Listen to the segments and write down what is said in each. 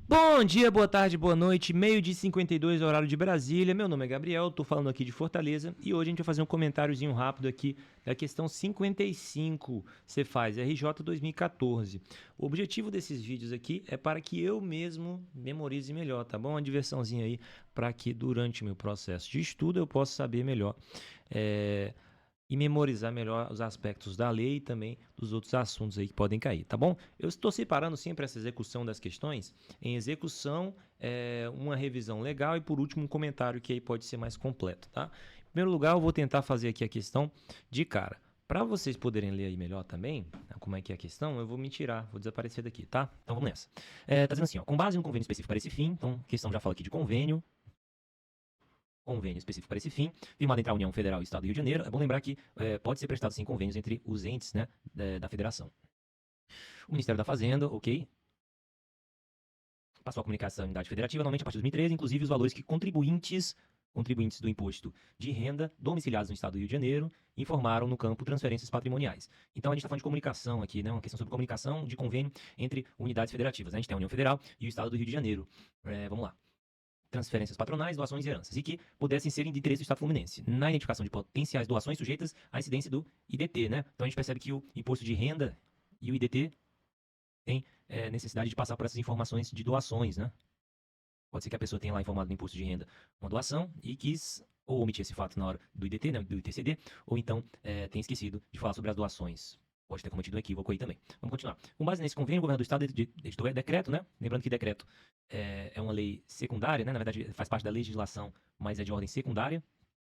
Bom dia, boa tarde, boa noite, meio-dia e 52, horário de Brasília. Meu nome é Gabriel, tô falando aqui de Fortaleza e hoje a gente vai fazer um comentáriozinho rápido aqui da questão 55, Cefaz RJ 2014. O objetivo desses vídeos aqui é para que eu mesmo memorize melhor, tá bom? Uma diversãozinha aí para que durante o meu processo de estudo eu possa saber melhor e memorizar melhor os aspectos da lei e também dos outros assuntos aí que podem cair, tá bom? Eu estou separando sempre essa execução das questões em execução, uma revisão legal e por último um comentário que aí pode ser mais completo, tá? Em primeiro lugar, eu vou tentar fazer aqui a questão de cara. Para vocês poderem ler aí melhor também, como é que é a questão, eu vou me tirar, vou desaparecer daqui, tá? Então vamos nessa. Tá dizendo assim, ó, com base no convênio específico para esse fim, então a questão já fala aqui de convênio específico para esse fim, firmado entre a União Federal e o Estado do Rio de Janeiro. É bom lembrar que pode ser prestado sim convênios entre os entes, né, da federação. O Ministério da Fazenda, ok? Passou a comunicação à unidade federativa, normalmente a partir de 2013, inclusive os valores que contribuintes do imposto de renda domiciliados no Estado do Rio de Janeiro informaram no campo transferências patrimoniais. Então a gente está falando de comunicação aqui, né? Uma questão sobre comunicação de convênio entre unidades federativas. A gente tem a União Federal e o Estado do Rio de Janeiro. Vamos lá. Transferências patronais, doações e heranças, e que pudessem ser de interesse do Estado fluminense, na identificação de potenciais doações sujeitas à incidência do IDT, né? Então a gente percebe que o imposto de renda e o IDT têm necessidade de passar por essas informações de doações, né? Pode ser que a pessoa tenha lá informado no imposto de renda uma doação e quis ou omitir esse fato na hora do IDT, né, do ITCD, ou então tenha esquecido de falar sobre as doações. Pode ter cometido um equívoco aí também. Vamos continuar. Com base nesse convênio, o governador do Estado editou decreto, né? Lembrando que decreto é uma lei secundária, né? Na verdade, faz parte da legislação, mas é de ordem secundária,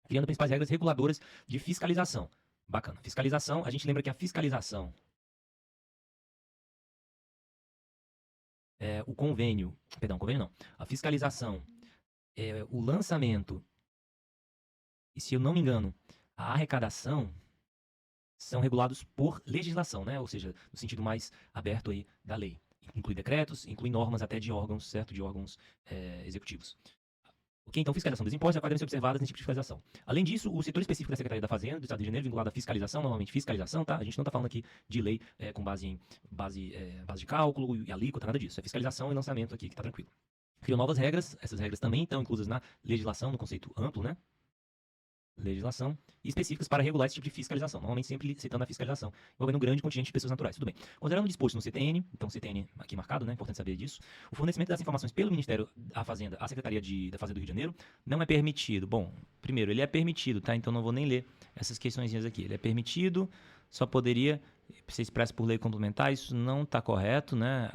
criando principais regras reguladoras de fiscalização. Bacana. Fiscalização, a gente lembra que a fiscalização o convênio não. A fiscalização, o lançamento e, se eu não me engano, a arrecadação são regulados por legislação, né? Ou seja, no sentido mais aberto aí da lei. Inclui decretos, inclui normas até de órgãos, certo? De órgãos executivos. Ok? Então, fiscalização dos impostos devem ser observadas nesse tipo de fiscalização. Além disso, o setor específico da Secretaria da Fazenda do Estado de Janeiro, vinculado à fiscalização, normalmente fiscalização, tá? A gente não está falando aqui de lei com base de cálculo e alíquota, nada disso. É fiscalização e lançamento aqui, que está tranquilo. Criou novas regras, essas regras também estão inclusas na legislação, no conceito amplo, né? Legislação específicas para regular esse tipo de fiscalização, normalmente sempre citando a fiscalização, envolvendo um grande contingente de pessoas naturais. Tudo bem. Considerando o disposto no CTN, então CTN aqui marcado, né? Importante saber disso. O fornecimento das informações pelo Ministério da Fazenda à Secretaria da Fazenda do Rio de Janeiro não é permitido. Bom, primeiro, ele é permitido, tá? Então não vou nem ler essas questõezinhas aqui. Ele é permitido, só poderia ser expresso por lei complementar, isso não está correto, né?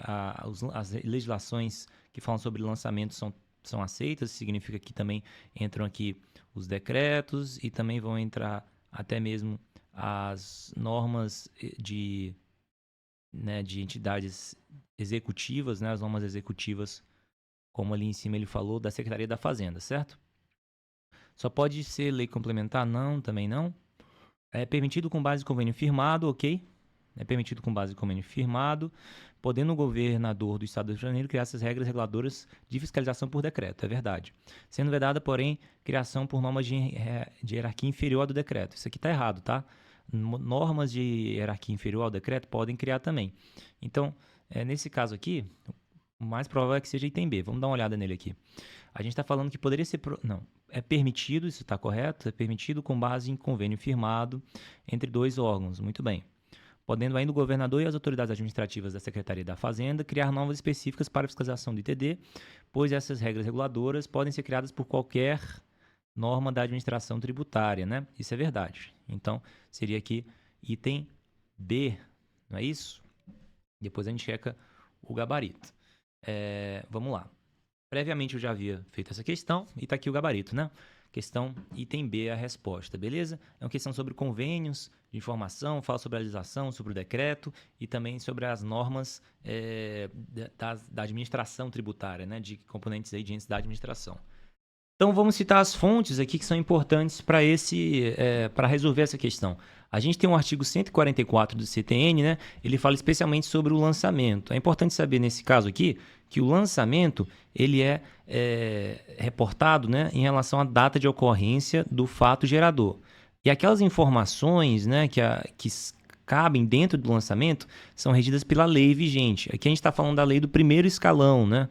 As legislações que falam sobre lançamento são aceitas, significa que também entram aqui os decretos e também vão entrar até mesmo as normas de entidades executivas, né, as normas executivas, como ali em cima ele falou, da Secretaria da Fazenda, certo? Só pode ser lei complementar? Não, também não. É permitido com base em convênio firmado, ok? É permitido com base em convênio firmado, podendo o governador do Estado do Rio de Janeiro criar essas regras reguladoras de fiscalização por decreto, é verdade. Sendo vedada, porém, criação por normas de hierarquia inferior ao do decreto. Isso aqui está errado, tá? Normas de hierarquia inferior ao decreto podem criar também. Então, nesse caso aqui, o mais provável é que seja item B. Vamos dar uma olhada nele aqui. A gente está falando que poderia ser... Não, é permitido, isso está correto? É permitido com base em convênio firmado entre dois órgãos. Muito bem. Podendo ainda o governador e as autoridades administrativas da Secretaria da Fazenda criar normas específicas para a fiscalização do ITD, pois essas regras reguladoras podem ser criadas por qualquer norma da administração tributária, né? Isso é verdade. Então, seria aqui item B, não é isso? Depois a gente checa o gabarito. Vamos lá. Previamente eu já havia feito essa questão e está aqui o gabarito, né? Questão item B, a resposta, beleza? É uma questão sobre convênios de informação, fala sobre a legislação, sobre o decreto e também sobre as normas da administração tributária, né? De componentes aí de entes da administração. Então vamos citar as fontes aqui que são importantes para resolver essa questão. A gente tem um artigo 144 do CTN, né? Ele fala especialmente sobre o lançamento. É importante saber nesse caso aqui que o lançamento ele é reportado, né, em relação à data de ocorrência do fato gerador. E aquelas informações, né, que cabem dentro do lançamento são regidas pela lei vigente. Aqui a gente está falando da lei do primeiro escalão, né?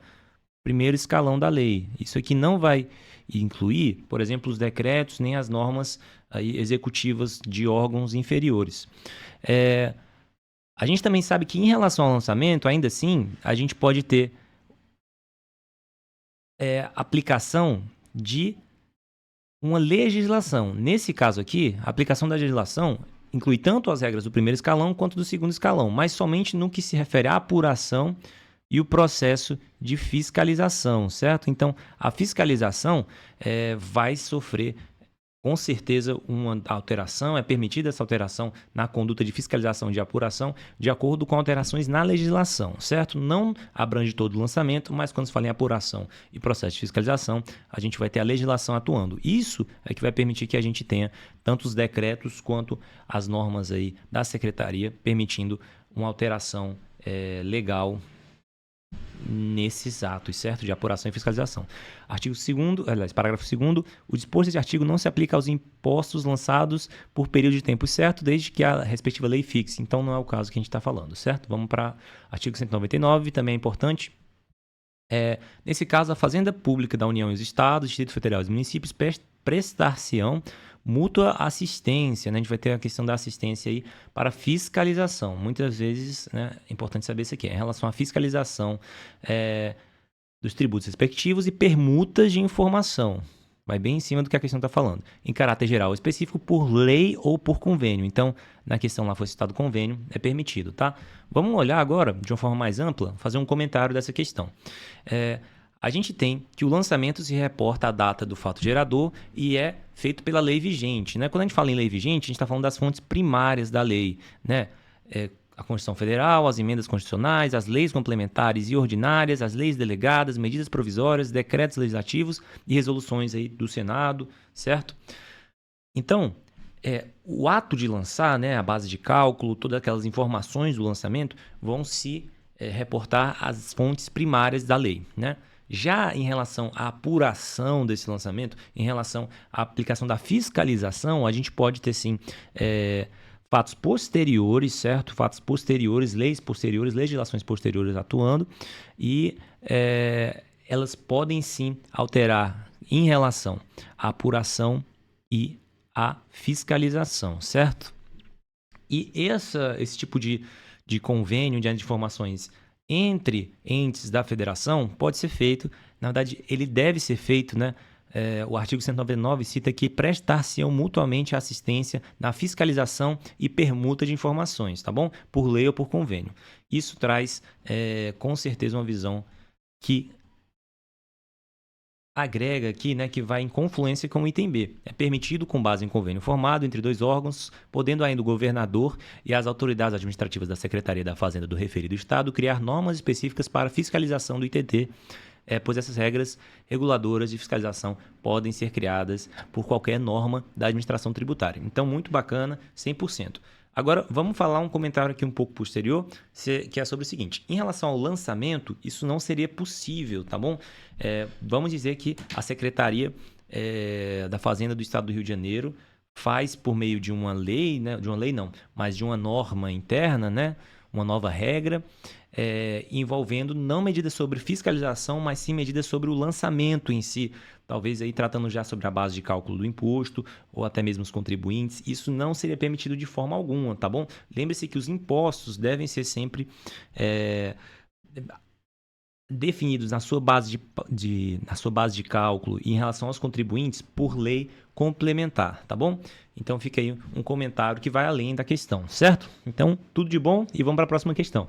primeiro escalão da lei. Isso aqui não vai incluir, por exemplo, os decretos nem as normas aí, executivas de órgãos inferiores. A gente também sabe que em relação ao lançamento, ainda assim, a gente pode ter aplicação de uma legislação. Nesse caso aqui, a aplicação da legislação inclui tanto as regras do primeiro escalão quanto do segundo escalão, mas somente no que se refere à apuração e o processo de fiscalização, certo? Então, a fiscalização vai sofrer, com certeza, uma alteração, é permitida essa alteração na conduta de fiscalização e de apuração, de acordo com alterações na legislação, certo? Não abrange todo o lançamento, mas quando se fala em apuração e processo de fiscalização, a gente vai ter a legislação atuando. Isso é que vai permitir que a gente tenha tanto os decretos quanto as normas aí da secretaria, permitindo uma alteração legal nesses atos, certo? De apuração e fiscalização. Parágrafo 2º, o disposto deste artigo não se aplica aos impostos lançados por período de tempo certo, desde que a respectiva lei fixe. Então, não é o caso que a gente está falando, certo? Vamos para artigo 199, também é importante. Nesse caso, a Fazenda Pública da União e os Estados, Distrito Federal e os municípios prestar-se-ão mútua assistência, né? A gente vai ter a questão da assistência aí para fiscalização. Muitas vezes, né, é importante saber isso aqui, em relação à fiscalização dos tributos respectivos e permutas de informação. Vai bem em cima do que a questão está falando. Em caráter geral ou específico, por lei ou por convênio. Então, na questão lá foi citado convênio, é permitido, tá? Vamos olhar agora, de uma forma mais ampla, fazer um comentário dessa questão. A gente tem que o lançamento se reporta à data do fato gerador e é feito pela lei vigente, né? Quando a gente fala em lei vigente, a gente está falando das fontes primárias da lei, né? A Constituição Federal, as emendas constitucionais, as leis complementares e ordinárias, as leis delegadas, medidas provisórias, decretos legislativos e resoluções aí do Senado, certo? Então, o ato de lançar, né, a base de cálculo, todas aquelas informações do lançamento vão se reportar às fontes primárias da lei, né? Já em relação à apuração desse lançamento, em relação à aplicação da fiscalização, a gente pode ter sim fatos posteriores, certo? Fatos posteriores, leis posteriores, legislações posteriores atuando e elas podem sim alterar em relação à apuração e à fiscalização, certo? E esse tipo de convênio de informações entre entes da federação pode ser feito, na verdade, ele deve ser feito, né? O artigo 199 cita que prestar-se-ão mutuamente assistência na fiscalização e permuta de informações, tá bom? Por lei ou por convênio. Isso traz, com certeza, uma visão que agrega aqui, né, que vai em confluência com o item B. É permitido com base em convênio formado entre dois órgãos, podendo ainda o governador e as autoridades administrativas da Secretaria da Fazenda do referido Estado criar normas específicas para fiscalização do ITT, pois essas regras reguladoras de fiscalização podem ser criadas por qualquer norma da administração tributária. Então, muito bacana, 100%. Agora, vamos falar um comentário aqui um pouco posterior, que é sobre o seguinte. Em relação ao lançamento, isso não seria possível, tá bom? Vamos dizer que a Secretaria da Fazenda do Estado do Rio de Janeiro faz por meio de uma lei, né? De uma lei não, mas de uma norma interna, né? Uma nova regra, envolvendo não medidas sobre fiscalização, mas sim medidas sobre o lançamento em si, talvez aí tratando já sobre a base de cálculo do imposto ou até mesmo os contribuintes. Isso não seria permitido de forma alguma, tá bom? Lembre-se que os impostos devem ser sempre definidos na sua base de cálculo e em relação aos contribuintes por lei complementar, tá bom? Então fica aí um comentário que vai além da questão, certo? Então, tudo de bom e vamos para a próxima questão.